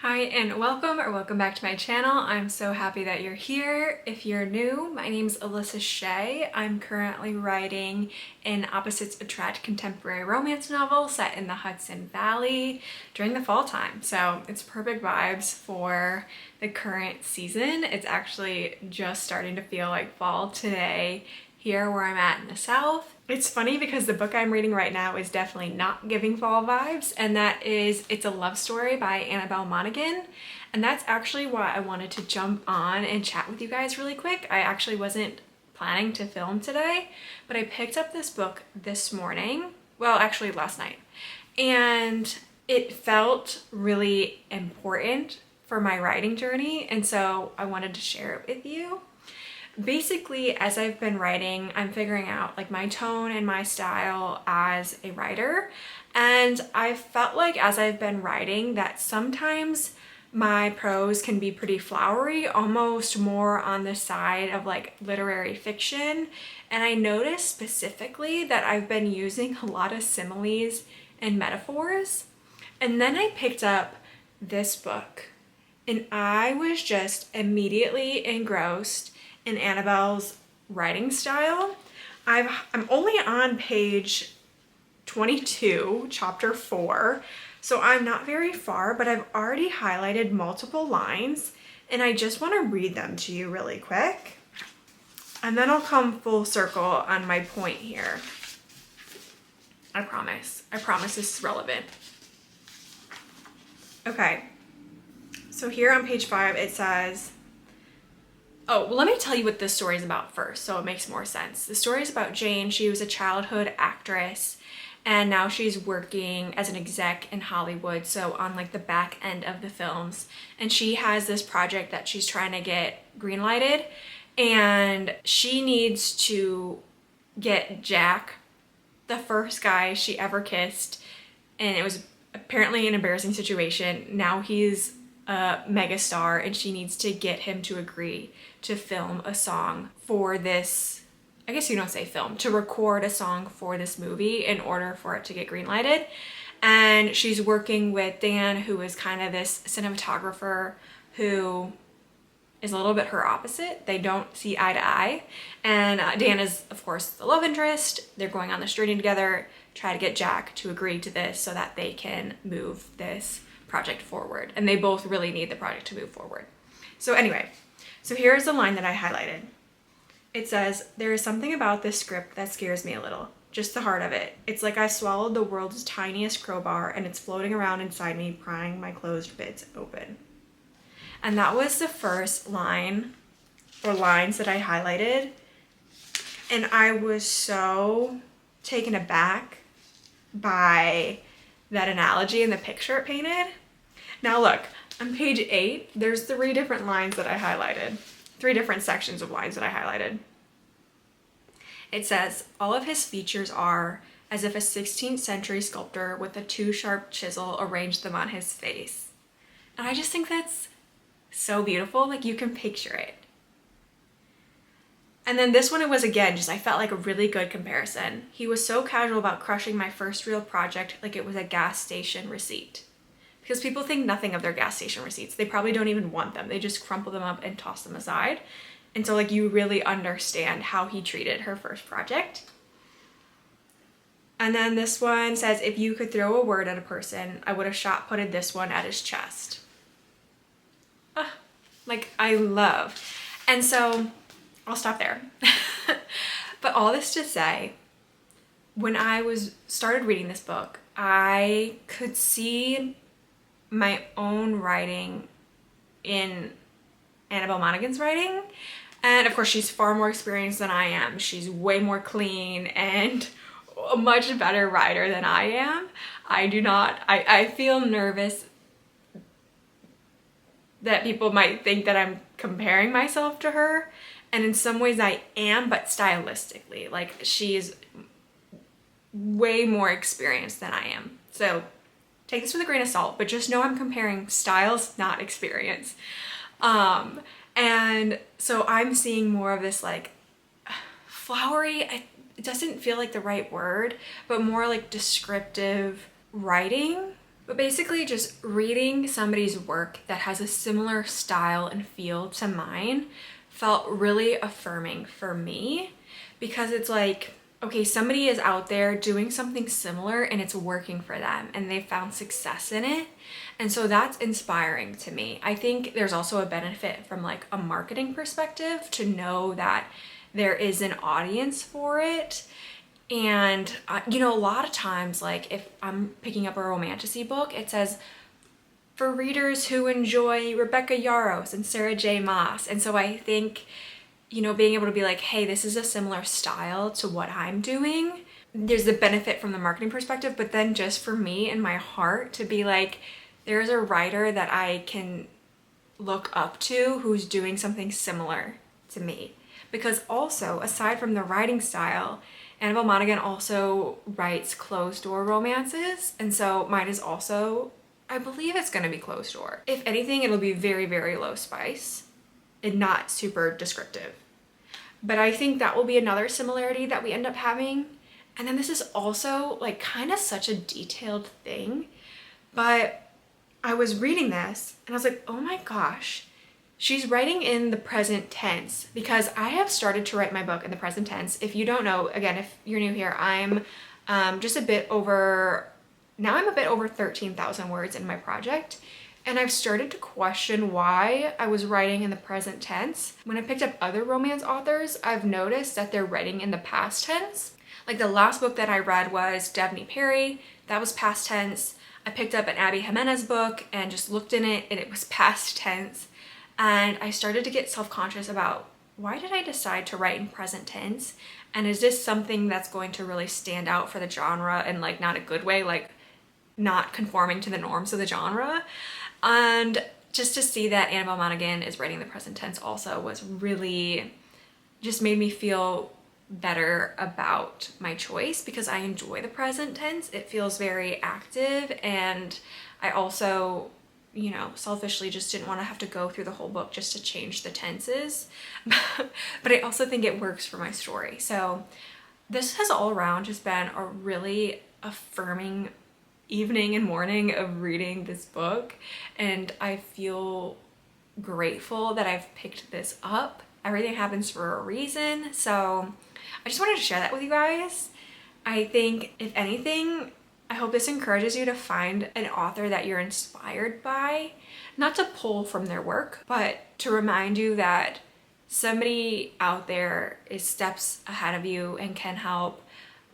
Hi and welcome back to my channel. I'm so happy that you're here. If you're new, my name's Alyssa Shea. I'm currently writing an Opposites Attract contemporary romance novel set in the Hudson Valley during the fall time. So it's perfect vibes for the current season. It's actually just starting to feel like fall today here where I'm at in the South. It's funny because the book I'm reading right now is definitely not giving fall vibes, and that is It's a Love Story by Annabelle Monaghan. And that's actually why I wanted to jump on and chat with you guys really quick. I actually wasn't planning to film today, but I picked up this book this morning, well actually last night, and it felt really important for my writing journey, and so I wanted to share it with you. Basically, as I've been writing, I'm figuring out like my tone and my style as a writer. And I felt like as I've been writing that sometimes my prose can be pretty flowery, almost more on the side of like literary fiction. And I noticed specifically that I've been using a lot of similes and metaphors. And then I picked up this book and I was just immediately engrossed in Annabelle's writing style. I'm only on page 22, chapter 4, so I'm not very far, but I've already highlighted multiple lines, and I just want to read them to you really quick. And then I'll come full circle on my point here. I promise this is relevant. Okay, so here on page 5 it says, oh, well, let me tell you what this story is about first, so it makes more sense. The story is about Jane. She was a childhood actress, and now she's working as an exec in Hollywood, so on like the back end of the films. And she has this project that she's trying to get greenlighted, and she needs to get Jack, the first guy she ever kissed, and it was apparently an embarrassing situation. Now he's a megastar, and she needs to get him to agree to film a song for this, I guess you don't say film, to record a song for this movie in order for it to get greenlighted. And she's working with Dan, who is kind of this cinematographer who is a little bit her opposite. They don't see eye to eye. And Dan is, of course, the love interest. They're going on this journey together, try to get Jack to agree to this so that they can move this project forward. And they both really need the project to move forward. So anyway, so here's the line that I highlighted. It says, "There is something about this script that scares me a little. Just the heart of it. It's like I swallowed the world's tiniest crowbar and it's floating around inside me, prying my closed bits open." And that was the first line or lines that I highlighted. And I was so taken aback by that analogy and the picture it painted. Now look, on page 8, there's 3 different lines that I highlighted. 3 different sections of lines that I highlighted. It says, "All of his features are as if a 16th century sculptor with a 2-sharp chisel arranged them on his face." And I just think that's so beautiful, like you can picture it. And then this one, it was again, just I felt like a really good comparison. "He was so casual about crushing my first real project like it was a gas station receipt." Because people think nothing of their gas station receipts. They probably don't even want them. They just crumple them up and toss them aside. And so like you really understand how he treated her first project. And then this one says, "If you could throw a word at a person, I would have shot putted this one at his chest." Like I love. And so I'll stop there. But all this to say, when I started reading this book, I could see my own writing in Annabelle Monaghan's writing. And of course, she's far more experienced than I am. She's way more clean and a much better writer than I am. I feel nervous that people might think that I'm comparing myself to her. And in some ways I am, but stylistically, like she's way more experienced than I am. So take this with a grain of salt, but just know I'm comparing styles, not experience. And so I'm seeing more of this like flowery, it doesn't feel like the right word, but more like descriptive writing But basically just reading somebody's work that has a similar style and feel to mine felt really affirming for me, because it's like, okay, somebody is out there doing something similar and it's working for them and they found success in it. And so that's inspiring to me. I think there's also a benefit from like a marketing perspective to know that there is an audience for it. And you know, a lot of times, like if I'm picking up a romantasy book, it says for readers who enjoy Rebecca Yarros and Sarah J. Maas. And so I think, you know, being able to be like, hey, this is a similar style to what I'm doing, there's the benefit from the marketing perspective, but then just for me in my heart to be like, there's a writer that I can look up to who's doing something similar to me. Because also, aside from the writing style, Annabelle Monaghan also writes closed door romances, and so mine is also, I believe it's gonna be closed door. If anything, it'll be very, very low spice and not super descriptive. But I think that will be another similarity that we end up having. And then this is also like kind of such a detailed thing, but I was reading this and I was like, oh my gosh, she's writing in the present tense, because I have started to write my book in the present tense. If you don't know, again, if you're new here, I'm just a bit over, now I'm a bit over 13,000 words in my project. And I've started to question why I was writing in the present tense. When I picked up other romance authors, I've noticed that they're writing in the past tense. Like the last book that I read was Devney Perry, that was past tense. I picked up an Abby Jimenez book and just looked in it and it was past tense. And I started to get self-conscious about, why did I decide to write in present tense? And is this something that's going to really stand out for the genre in like not a good way, like not conforming to the norms of the genre? And just to see that Annabelle Monaghan is writing the present tense also was really, just made me feel better about my choice, because I enjoy the present tense. It feels very active, and I also, you know, selfishly just didn't want to have to go through the whole book just to change the tenses. But I also think it works for my story. So this has all around just been a really affirming evening and morning of reading this book, and I feel grateful that I've picked this up. Everything happens for a reason, so I just wanted to share that with you guys. I think, if anything, I hope this encourages you to find an author that you're inspired by, not to pull from their work, but to remind you that somebody out there is steps ahead of you and can help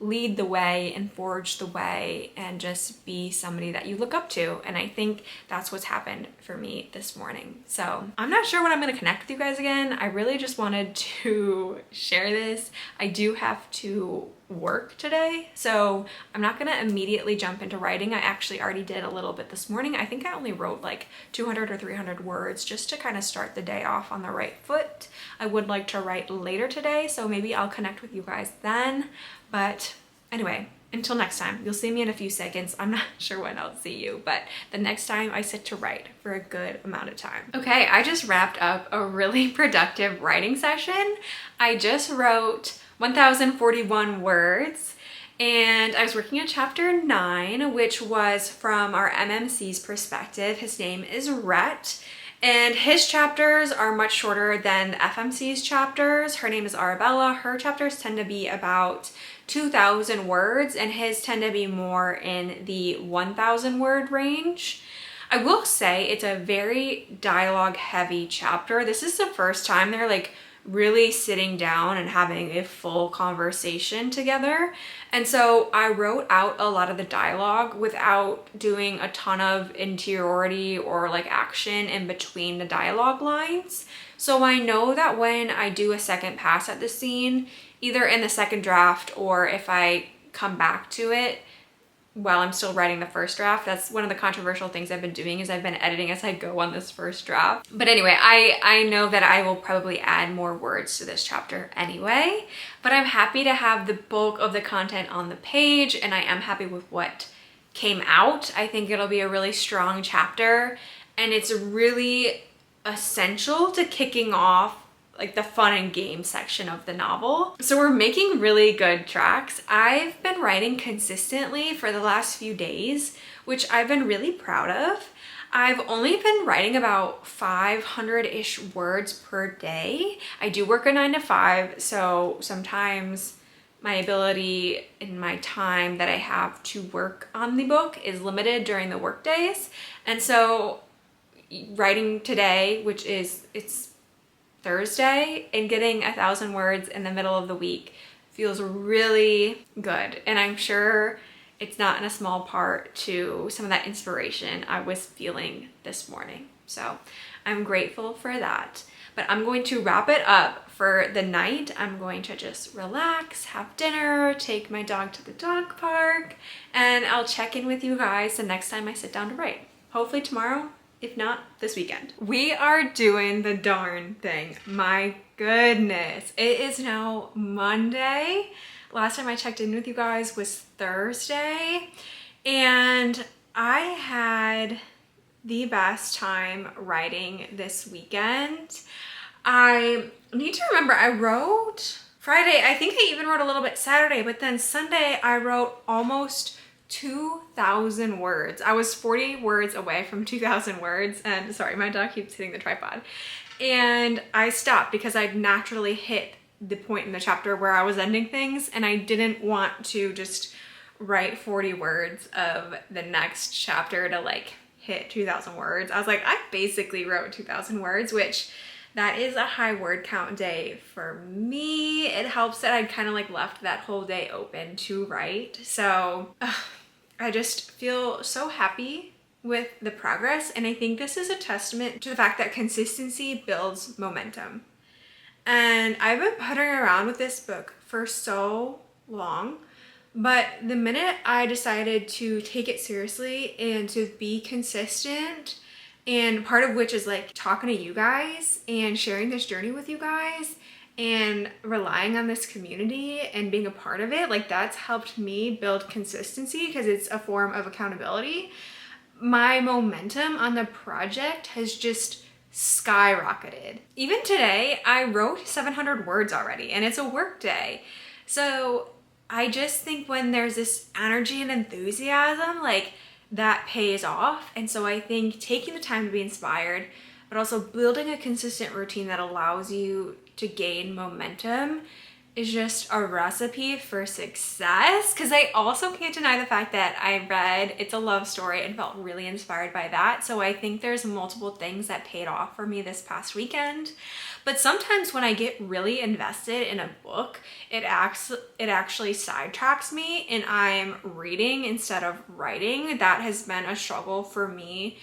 lead the way and forge the way and just be somebody that you look up to. And I think that's what's happened for me this morning. So I'm not sure when I'm going to connect with you guys again. I really just wanted to share this. I do have to work today, so I'm not going to immediately jump into writing. I actually already did a little bit this morning. I think I only wrote like 200 or 300 words just to kind of start the day off on the right foot. I would like to write later today, so maybe I'll connect with you guys then. But anyway, until next time, you'll see me in a few seconds. I'm not sure when I'll see you, but the next time I sit to write for a good amount of time. Okay, I just wrapped up a really productive writing session. I just wrote 1,041 words, and I was working on chapter 9, which was from our MMC's perspective. His name is Rhett, and his chapters are much shorter than the FMC's chapters. Her name is Arabella. Her chapters tend to be about 2,000 words, and his tend to be more in the 1,000 word range. I will say it's a very dialogue heavy chapter. This is the first time they're like really sitting down and having a full conversation together. And so I wrote out a lot of the dialogue without doing a ton of interiority or like action in between the dialogue lines. So I know that when I do a second pass at the scene, either in the second draft or if I come back to it while I'm still writing the first draft, that's one of the controversial things I've been doing, is I've been editing as I go on this first draft. But anyway, I know that I will probably add more words to this chapter anyway, but I'm happy to have the bulk of the content on the page, and I am happy with what came out. I think it'll be a really strong chapter, and it's really essential to kicking off like the fun and game section of the novel. So we're making really good tracks. I've been writing consistently for the last few days, which I've been really proud of. I've only been writing about 500-ish words per day. I do work a 9 to 5, so sometimes my ability and my time that I have to work on the book is limited during the work days. And so writing today, which is, it's Thursday, and getting 1,000 words in the middle of the week feels really good. And I'm sure it's not in a small part to some of that inspiration I was feeling this morning. So I'm grateful for that. But I'm going to wrap it up for the night. I'm going to just relax, have dinner, take my dog to the dog park, and I'll check in with you guys the next time I sit down to write. Hopefully tomorrow, if not this weekend. We are doing the darn thing. My goodness. It is now Monday. Last time I checked in with you guys was Thursday, and I had the best time writing this weekend. I need to remember, I wrote Friday, I think I even wrote a little bit Saturday, but then Sunday I wrote almost 2,000 words. I was 40 words away from 2,000 words, and sorry, my dog keeps hitting the tripod. And I stopped because I'd naturally hit the point in the chapter where I was ending things, and I didn't want to just write 40 words of the next chapter to like hit 2,000 words. I was like, I basically wrote 2,000 words, which that is a high word count day for me. It helps that I'd kind of like left that whole day open to write. So I just feel so happy with the progress, and I think this is a testament to the fact that consistency builds momentum. And I've been puttering around with this book for so long, but the minute I decided to take it seriously and to be consistent, and part of which is like talking to you guys and sharing this journey with you guys and relying on this community and being a part of it, like that's helped me build consistency because it's a form of accountability. My momentum on the project has just skyrocketed. Even today, I wrote 700 words already, and it's a work day. So I just think when there's this energy and enthusiasm, like that pays off. And so I think taking the time to be inspired, but also building a consistent routine that allows you to gain momentum is just a recipe for success. Because I also can't deny the fact that I read It's a Love Story and felt really inspired by that. So I think there's multiple things that paid off for me this past weekend. But sometimes when I get really invested in a book, it actually sidetracks me and I'm reading instead of writing. That has been a struggle for me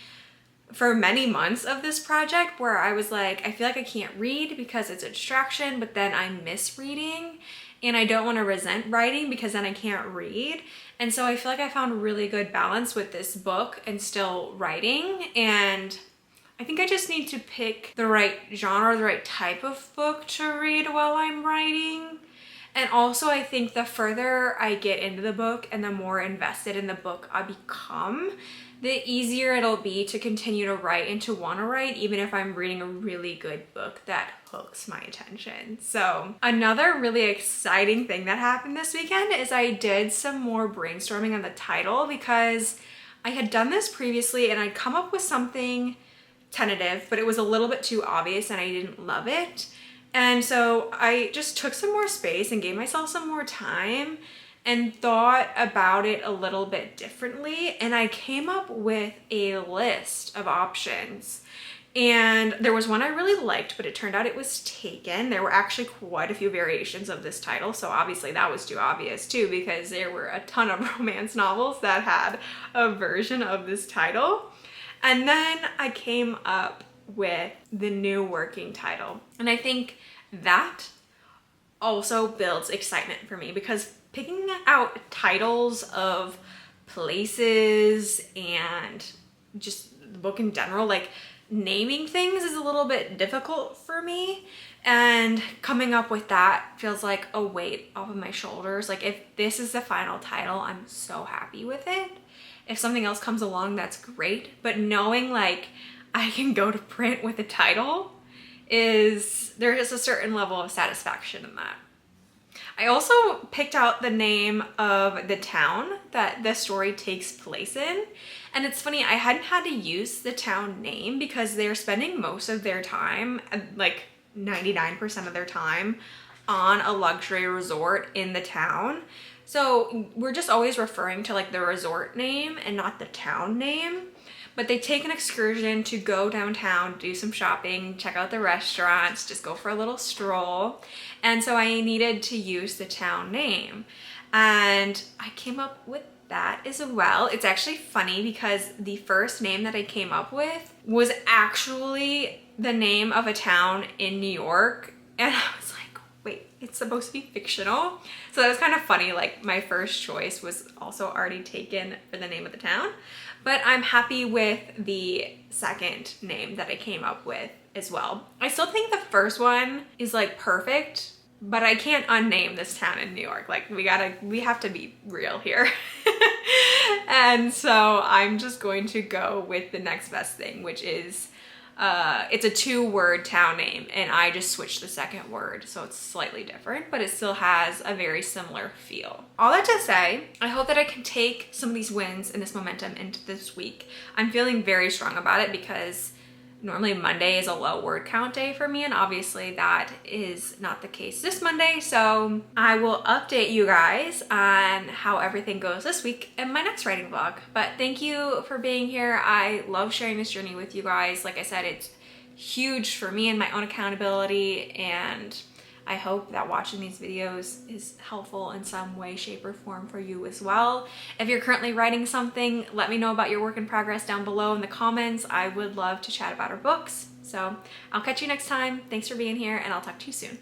for many months of this project, where I was like, I feel like I can't read because it's a distraction, but then I miss reading, and I don't want to resent writing because then I can't read. And so I feel like I found a really good balance with this book and still writing. And I think I just need to pick the right genre, the right type of book to read while I'm writing. And also I think the further I get into the book and the more invested in the book I become, the easier it'll be to continue to write and to want to write, even if I'm reading a really good book that hooks my attention. So another really exciting thing that happened this weekend is I did some more brainstorming on the title, because I had done this previously and I'd come up with something tentative, but it was a little bit too obvious and I didn't love it. And so I just took some more space and gave myself some more time and thought about it a little bit differently. And I came up with a list of options. And there was one I really liked, but it turned out it was taken. There were actually quite a few variations of this title. So obviously that was too obvious too, because there were a ton of romance novels that had a version of this title. And then I came up with the new working title. And I think that also builds excitement for me, because picking out titles of places and just the book in general, like naming things is a little bit difficult for me. And coming up with that feels like a weight off of my shoulders. Like if this is the final title, I'm so happy with it. If something else comes along, that's great. But knowing like I can go to print with a title there is a certain level of satisfaction in that. I also picked out the name of the town that the story takes place in. And it's funny, I hadn't had to use the town name because they're spending most of their time, like 99% of their time, on a luxury resort in the town. So we're just always referring to like the resort name and not the town name. But they take an excursion to go downtown, do some shopping, check out the restaurants, just go for a little stroll. And so I needed to use the town name. And I came up with that as well. It's actually funny because the first name that I came up with was actually the name of a town in New York. And I was like, wait, it's supposed to be fictional? So that was kind of funny. Like my first choice was also already taken for the name of the town. But I'm happy with the second name that I came up with as well. I still think the first one is like perfect, but I can't unname this town in New York. Like we have to be real here. And so I'm just going to go with the next best thing, which is it's a 2-word town name, and I just switched the second word, so it's slightly different, but it still has a very similar feel. All that to say, I hope that I can take some of these wins and this momentum into this week. I'm feeling very strong about it because normally Monday is a low word count day for me, and obviously that is not the case this Monday. So I will update you guys on how everything goes this week in my next writing vlog. But thank you for being here. I love sharing this journey with you guys. Like I said, it's huge for me and my own accountability, and I hope that watching these videos is helpful in some way, shape, or form for you as well. If you're currently writing something, let me know about your work in progress down below in the comments. I would love to chat about our books. So I'll catch you next time. Thanks for being here, and I'll talk to you soon.